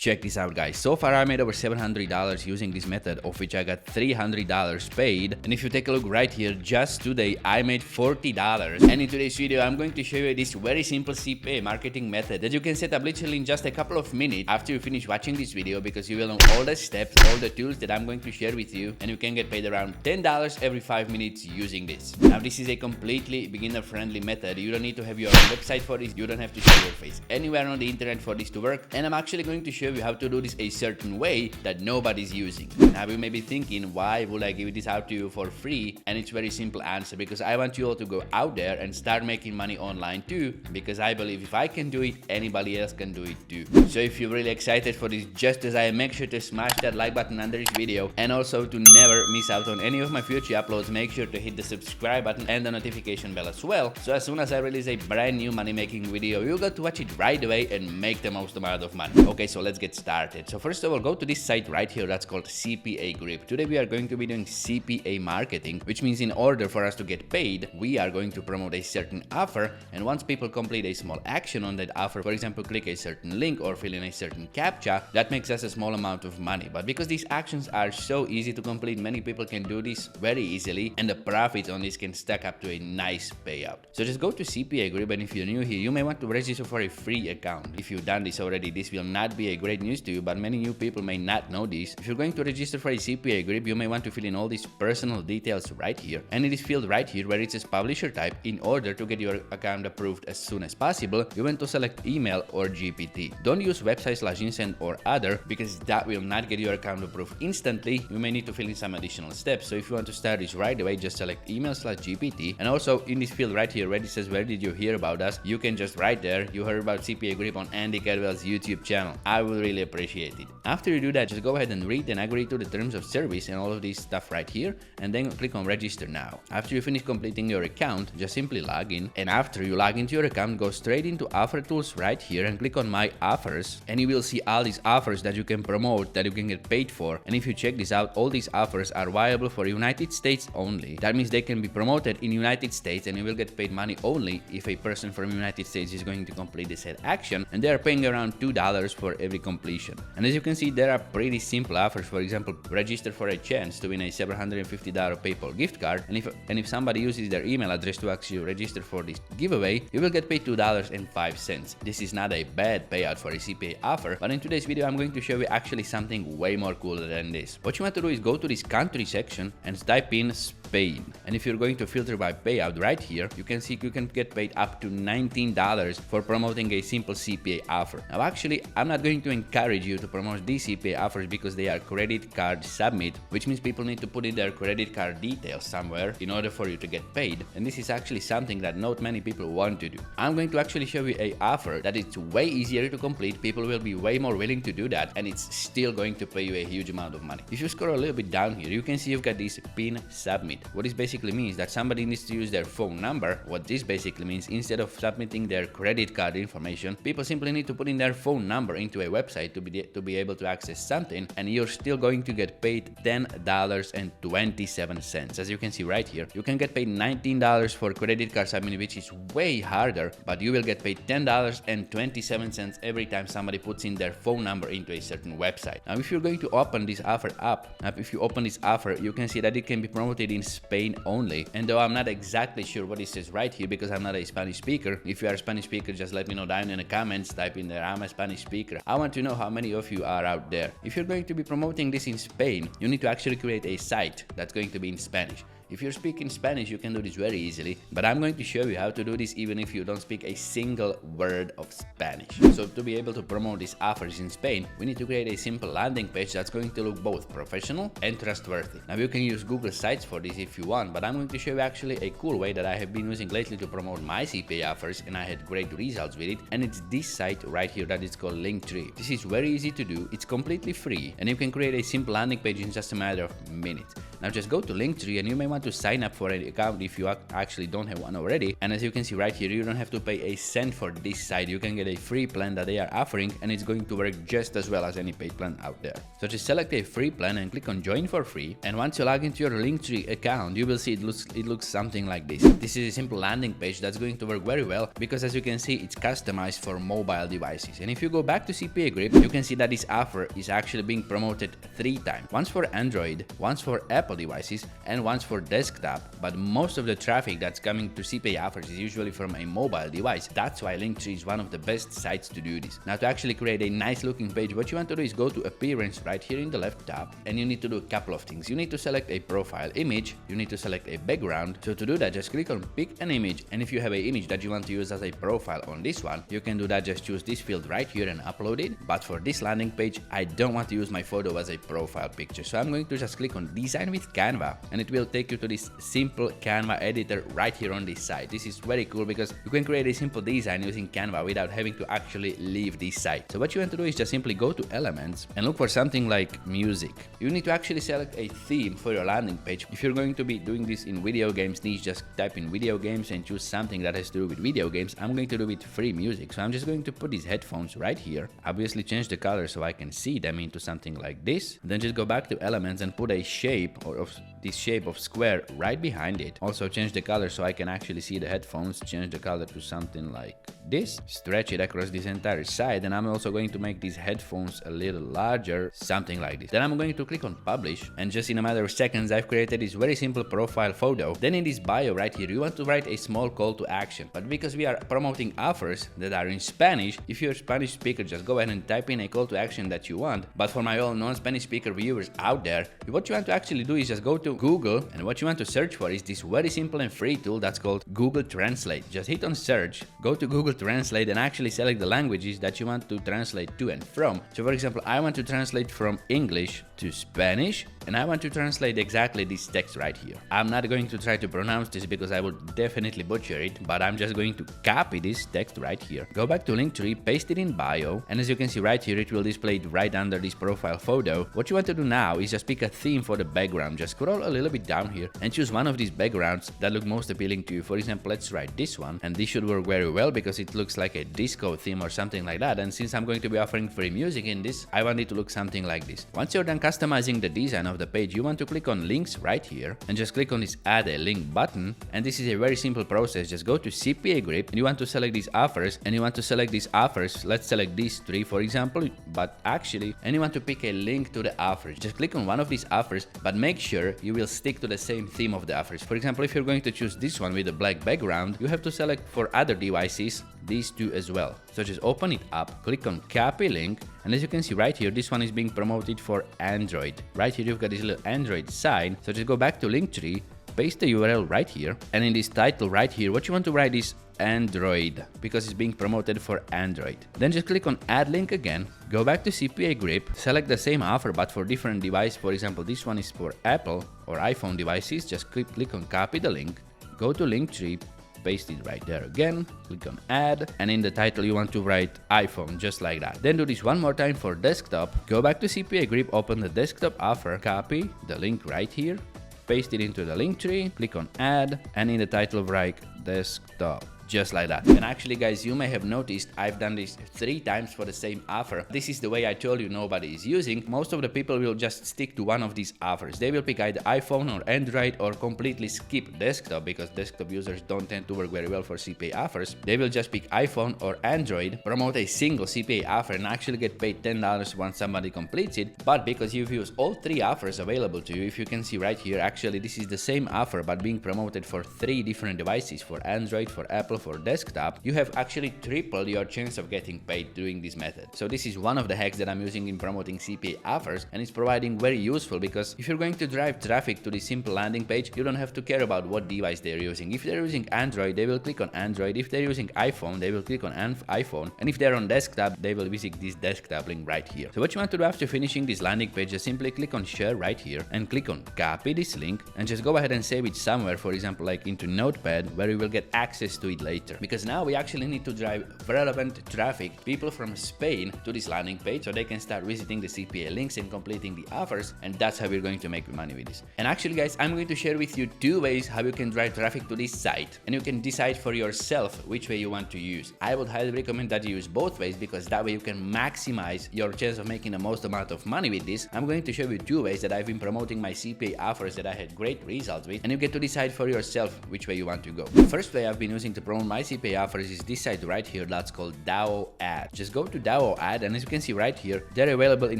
Check this out, guys. So far I made over $700 using this method, of which I got $300 paid. And if you take a look right here, just today I made $40. And in today's video I'm going to show you this very simple CPA marketing method that you can set up literally in just a couple of minutes after you finish watching this video, because you will know all the steps, all the tools that I'm going to share with you, and you can get paid around $10 every 5 minutes using this. Now this is a completely beginner friendly method. You don't need to have your own website for this. You don't have to show your face anywhere on the internet for this to work. And I'm actually going to show you how to do this a certain way that nobody's using. Now you may be thinking, why would I give this out to you for free? And it's very simple answer, because I want you all to go out there and start making money online too, because I believe if I can do it, anybody else can do it too. So if you're really excited for this just as I am, make sure to smash that like button under this video, and also to never miss out on any of my future uploads, make sure to hit the subscribe button and the notification bell as well, so as soon as I release a brand new money making video, you'll get to watch it right away and make the most amount of money. Okay, so let's get started. So first of all, go to this site right here that's called CPA Grip. Today we are going to be doing CPA marketing, which means in order for us to get paid, we are going to promote a certain offer, and once people complete a small action on that offer, for example click a certain link or fill in a certain captcha, that makes us a small amount of money. But because these actions are so easy to complete, many people can do this very easily, and the profits on this can stack up to a nice payout. So just go to CPA Grip, and if you're new here, you may want to register for a free account. If you've done this already, this will not be a great news to you, but many new people may not know this. If you're going to register for a CPA Grip, you may want to fill in all these personal details right here, and it is filled right here where it says publisher type. In order to get your account approved as soon as possible, you want to select email or GPT. Don't use website/insend or other, because that will not get your account approved instantly. You may need to fill in some additional steps. So if you want to start this right away, just select email/GPT, and also in this field right here where it says where did you hear about us, you can just write there you heard about CPA Grip on Andy Cadwell's YouTube channel. I will really appreciate it. After you do that, just go ahead and read and agree to the terms of service and all of this stuff right here, and then click on register now. After you finish completing your account, just simply log in, and after you log into your account, go straight into offer tools right here and click on my offers, and you will see all these offers that you can promote, that you can get paid for. And if you check this out, all these offers are viable for United States only. That means they can be promoted in United States, and you will get paid money only if a person from United States is going to complete the said action, and they are paying around $2 for every completion. And as you can see, there are pretty simple offers. For example, register for a chance to win a $750 PayPal gift card, and if somebody uses their email address to actually register for this giveaway, you will get paid $2.05. This is not a bad payout for a CPA offer, but in today's video I'm going to show you actually something way more cooler than this. What you want to do is go to this country section and type in Spain, and if you're going to filter by payout right here, you can see you can get paid up to $19 for promoting a simple CPA offer. Now actually, I'm not going to encourage you to promote these CPA offers because they are credit card submit, which means people need to put in their credit card details somewhere in order for you to get paid, and this is actually something that not many people want to do. I'm going to actually show you a offer that is way easier to complete. People will be way more willing to do that, and it's still going to pay you a huge amount of money. If you scroll a little bit down here, you can see you've got this pin submit. What this basically means that somebody needs to use their phone number. What this basically means, instead of submitting their credit card information, people simply need to put in their phone number into a website to be able to access something, and you're still going to get paid $10.27. As you can see right here, you can get paid $19 for credit card submit, which is way harder, but you will get paid $10.27 every time somebody puts in their phone number into a certain website. Now if you're going to open this offer up, if you open this offer, you can see that it can be promoted in Spain only, and though I'm not exactly sure what it says right here because I'm not a Spanish speaker, if you are a Spanish speaker, just let me know down in the comments, type in there I'm a Spanish speaker. I want to know how many of you are out there. If you're going to be promoting this in Spain, you need to actually create a site that's going to be in Spanish. If you're speaking Spanish, you can do this very easily, but I'm going to show you how to do this even if you don't speak a single word of Spanish. So to be able to promote these offers in Spain, we need to create a simple landing page that's going to look both professional and trustworthy. Now you can use Google Sites for this if you want, but I'm going to show you actually a cool way that I have been using lately to promote my CPA offers, and I had great results with it, and it's this site right here that is called Linktree. This is very easy to do, it's completely free, and you can create a simple landing page in just a matter of minutes. Now just go to Linktree, and you may want to sign up for an account if you actually don't have one already. And as you can see right here, you don't have to pay a cent for this site. You can get a free plan that they are offering, and it's going to work just as well as any paid plan out there. So just select a free plan and click on join for free. And once you log into your Linktree account, you will see it looks something like this. This is a simple landing page that's going to work very well because, as you can see, it's customized for mobile devices. And if you go back to CPA Grip, you can see that this offer is actually being promoted 3 times. Once for Android, once for Apple devices, and once for desktop. But most of the traffic that's coming to CPA offers is usually from a mobile device. That's why Linktree is one of the best sites to do this. Now, to actually create a nice looking page, what you want to do is go to Appearance right here in the left top, and you need to do a couple of things. You need to select a profile image, you need to select a background. So to do that, just click on pick an image, and if you have an image that you want to use as a profile on this one, you can do that. Just choose this field right here and upload it. But for this landing page, I don't want to use my photo as a profile picture, so I'm going to just click on Design with Canva, and it will take you to this simple Canva editor right here on this site. This is very cool because you can create a simple design using Canva without having to actually leave this site. So what you want to do is just simply go to Elements and look for something like music. You need to actually select a theme for your landing page. If you're going to be doing this in video games niche, just type in video games and choose something that has to do with video games. I'm going to do it free music, so I'm just going to put these headphones right here. Obviously change the color so I can see them into something like this. Then just go back to Elements and put a shape or of this shape of square right behind it. Also change the color so I can actually see the headphones. Change the color to something like this. Stretch it across this entire side, and I'm also going to make these headphones a little larger, something like this. Then I'm going to click on Publish, and just in a matter of seconds I've created this very simple profile photo. Then in this bio right here, you want to write a small call to action. But because we are promoting offers that are in Spanish, if you're a Spanish speaker, just go ahead and type in a call to action that you want. But for my all non-Spanish speaker viewers out there, what you want to actually do is just go to Google, and what you want to search for is this very simple and free tool that's called Google Translate. Just hit on search, go to Google Translate, and actually select the languages that you want to translate to and from. So for example, I want to translate from English to Spanish, and I want to translate exactly this text right here. I'm not going to try to pronounce this because I would definitely butcher it, but I'm just going to copy this text right here. Go back to Linktree, paste it in bio, and as you can see right here, it will display it right under this profile photo. What you want to do now is just pick a theme for the background. Just scroll a little bit down here and choose one of these backgrounds that look most appealing to you. For example, let's try this one, and this should work very well because it looks like a disco theme or something like that. And since I'm going to be offering free music in this, I want it to look something like this. Once you're done customizing the design of the page, you want to click on links right here and just click on this add a link button. And this is a very simple process. Just go to CPA Grip, and you want to select these offers, and you want to select these offers. Let's select these 3 for example, but actually, and you want to pick a link to the offers. Just click on one of these offers, but make sure you will stick to the same theme of the offers. For example, if you're going to choose this one with a black background, you have to select for other devices these 2 as well. So just open it up, click on copy link, and as you can see right here, this one is being promoted for Android. Right here you've got this little Android sign. So just go back to Linktree, paste the URL right here, and in this title right here, what you want to write is Android because it's being promoted for Android. Then just click on add link again, go back to CPA Grip, select the same offer but for different device. For example, this one is for Apple or iPhone devices. Just click on copy the link, go to Linktree, paste it right there again, click on add, and in the title you want to write iPhone, just like that. Then do this one more time for desktop, go back to CPA Grip, open the desktop offer, copy the link right here, paste it into the link tree, click on add, and in the title write desktop. Just like that. And actually guys, you may have noticed I've done this 3 times for the same offer. This is the way I told you nobody is using. Most of the people will just stick to one of these offers. They will pick either iPhone or Android or completely skip desktop because desktop users don't tend to work very well for CPA offers. They will just pick iPhone or Android, promote a single CPA offer, and actually get paid $10 once somebody completes it. But because you've used all 3 offers available to you, if you can see right here, actually this is the same offer but being promoted for 3 different devices, for Android, for Apple, for desktop, you have actually tripled your chance of getting paid doing this method. So this is one of the hacks that I'm using in promoting CPA offers, and it's providing very useful because if you're going to drive traffic to this simple landing page, you don't have to care about what device they're using. If they're using Android, they will click on Android. If they're using iPhone, they will click on iPhone. And if they're on desktop, they will visit this desktop link right here. So what you want to do after finishing this landing page is simply click on share right here and click on copy this link and just go ahead and save it somewhere, for example, like into Notepad, where you will get access to it later. Because now we actually need to drive relevant traffic, people from Spain, to this landing page so they can start visiting the CPA links and completing the offers, and that's how we're going to make money with this. And actually guys, I'm going to share with you 2 ways how you can drive traffic to this site, and you can decide for yourself which way you want to use. I would highly recommend that you use both ways, because that way you can maximize your chance of making the most amount of money with this. I'm going to show you 2 ways that I've been promoting my CPA offers that I had great results with, and you get to decide for yourself which way you want to go. The first way I've been using to promote my CPA offers is this site right here that's called Dao Ad. Just go to Dao Ad, and as you can see right here, they're available in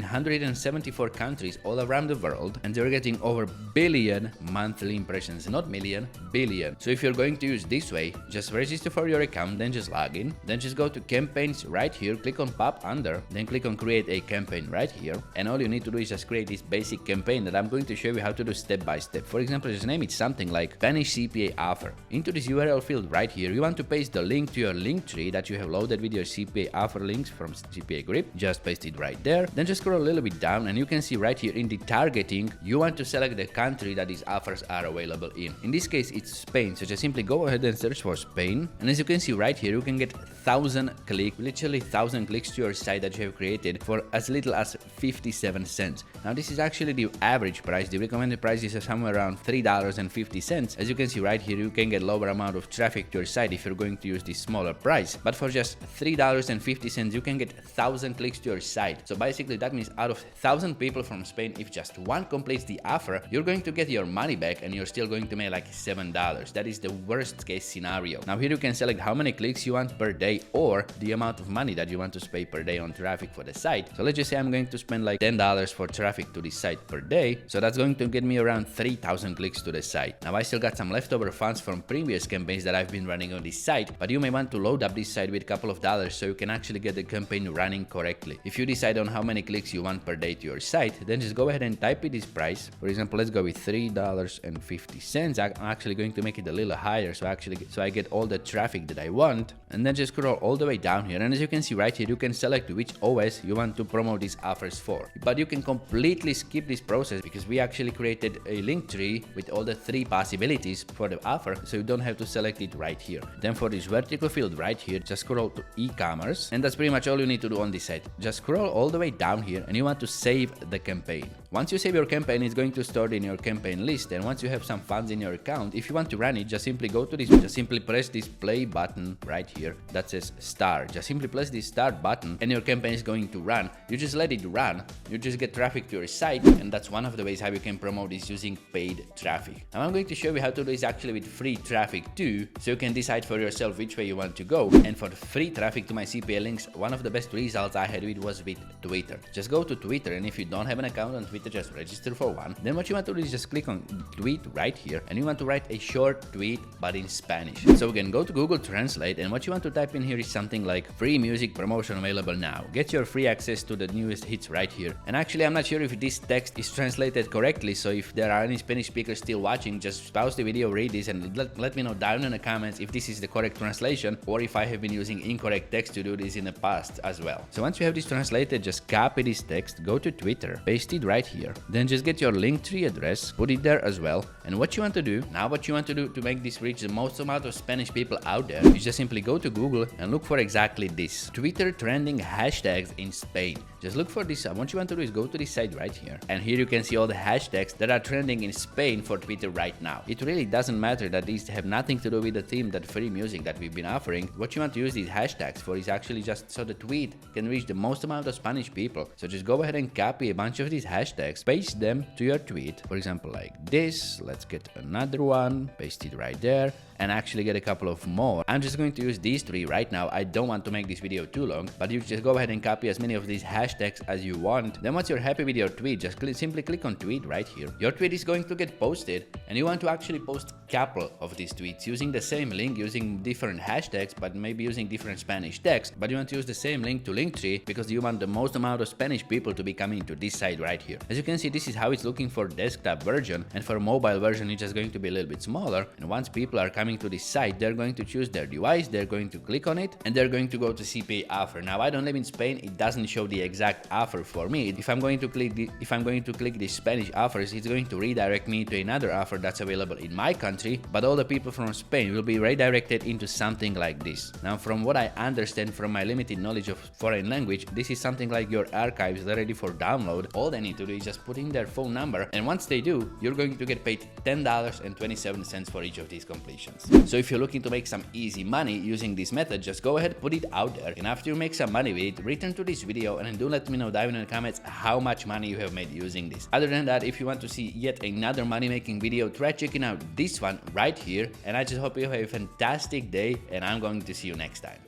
174 countries all around the world, and they're getting over billion monthly impressions, not million, billion. So if you're going to use this way, just register for your account, then just log in, then just go to campaigns right here, click on pop under, then click on create a campaign right here, and all you need to do is just create this basic campaign that I'm going to show you how to do step by step. For example, just name it something like Spanish CPA offer. Into this URL field right here, you want to paste the link to your link tree that you have loaded with your CPA offer links from CPA Grip. Just paste it right there, then just scroll a little bit down, and you can see right here in the targeting, you want to select the country that these offers are available in. In this case, it's Spain, so just simply go ahead and search for Spain, and as you can see right here, you can get 1,000 clicks, literally 1,000 clicks to your site that you have created for as little as 57 cents. Now this is actually the average price. The recommended price is somewhere around $3.50. As you can see right here, you can get lower amount of traffic to your site if you're going to use this smaller price, but for just $3.50 you can get 1,000 clicks to your site. So basically that means out of 1,000 people from Spain, if just one completes the offer, you're going to get your money back, and you're still going to make like $7. That is the worst case scenario. Now here you can select how many clicks you want per day, or the amount of money that you want to spend per day on traffic for the site. So let's just say I'm going to spend like $10 for traffic to this site per day, so that's going to get me around 3,000 clicks to the site. Now I still got some leftover funds from previous campaigns that I've been running on this site, but you may want to load up this site with a couple of dollars so you can actually get the campaign running correctly. If you decide on how many clicks you want per day to your site, then just go ahead and type in this price. For example, let's go with $3.50. I'm actually going to make it a little higher so I get all the traffic that I want, and then just scroll all the way down here, and as you can see right here, you can select which OS you want to promote these offers for. But you can completely skip this process, because we actually created a link tree with all the 3 possibilities for the offer, so you don't have to select it right here. Then for this vertical field right here, just scroll to e-commerce, and that's pretty much all you need to do on this site. Just scroll all the way down here, and you want to save the campaign. Once you save your campaign, it's going to store in your campaign list, and once you have some funds in your account, if you want to run it, just simply go to this, just simply press this play button right here that says start. Just simply press this start button, and your campaign is going to run. You just let it run, you just get traffic to your site, and that's one of the ways how you can promote this using paid traffic. Now I'm going to show you how to do this actually with free traffic too, so you can decide for yourself which way you want to go. And for free traffic to my CPA links, one of the best results I had with was with Twitter. Just go to Twitter, and if you don't have an account on Twitter, just register for one. Then what you want to do is just click on tweet right here, and you want to write a short tweet but in Spanish. So again, go to Google Translate, and what you want to type in here is something like free music promotion available now. Get your free access to the newest hits right here. And actually I'm not sure if this text is translated correctly, so if there are any Spanish speakers still watching, just pause the video, read this, and let me know down in the comments if this is the correct translation, or if I have been using incorrect text to do this in the past as well. So once you have this translated, just copy this text, go to Twitter, paste it right here, then just get your Linktree address, put it there as well. And what you want to do to make this reach the most amount of Spanish people out there is just simply go to Google and look for exactly this: Twitter trending hashtags in Spain. Just look for this. What you want to do is go to this site right here, and here you can see all the hashtags that are trending in Spain for Twitter right now. It really doesn't matter that these have nothing to do with the theme, that free music that we've been offering. What you want to use these hashtags for is actually just so the tweet can reach the most amount of Spanish people. So just go ahead and copy a bunch of these hashtags, paste them to your tweet. For example, like this. Let's get another one, paste it right there, and actually get a couple of more. I'm just going to use these 3 right now. I don't want to make this video too long, but you just go ahead and copy as many of these hashtags as you want. Then once you're happy with your tweet, just simply click on tweet right here. Your tweet is going to get posted, and you want to actually post a couple of these tweets using the same link, using different hashtags, but maybe using different Spanish text. But you want to use the same link to Linktree, because you want the most amount of Spanish people to be coming to this site right here. As you can see, this is how it's looking for desktop version, and for mobile version it's just going to be a little bit smaller. And once people are coming coming to this site, they're going to choose their device, they're going to click on it, and they're going to go to CPA offer. Now I don't live in Spain, it doesn't show the exact offer for me. If I'm going to click the Spanish offers, it's going to redirect me to another offer that's available in my country, but all the people from Spain will be redirected into something like this. Now from what I understand from my limited knowledge of foreign language, this is something like your archives that are ready for download. All they need to do is just put in their phone number, and once they do, you're going to get paid $10.27 for each of these completions. So if you're looking to make some easy money using this method, just go ahead, put it out there, and after you make some money with it, return to this video and then do let me know down in the comments how much money you have made using this. Other than that, if you want to see yet another money making video, try checking out this one right here, and I just hope you have a fantastic day, and I'm going to see you next time.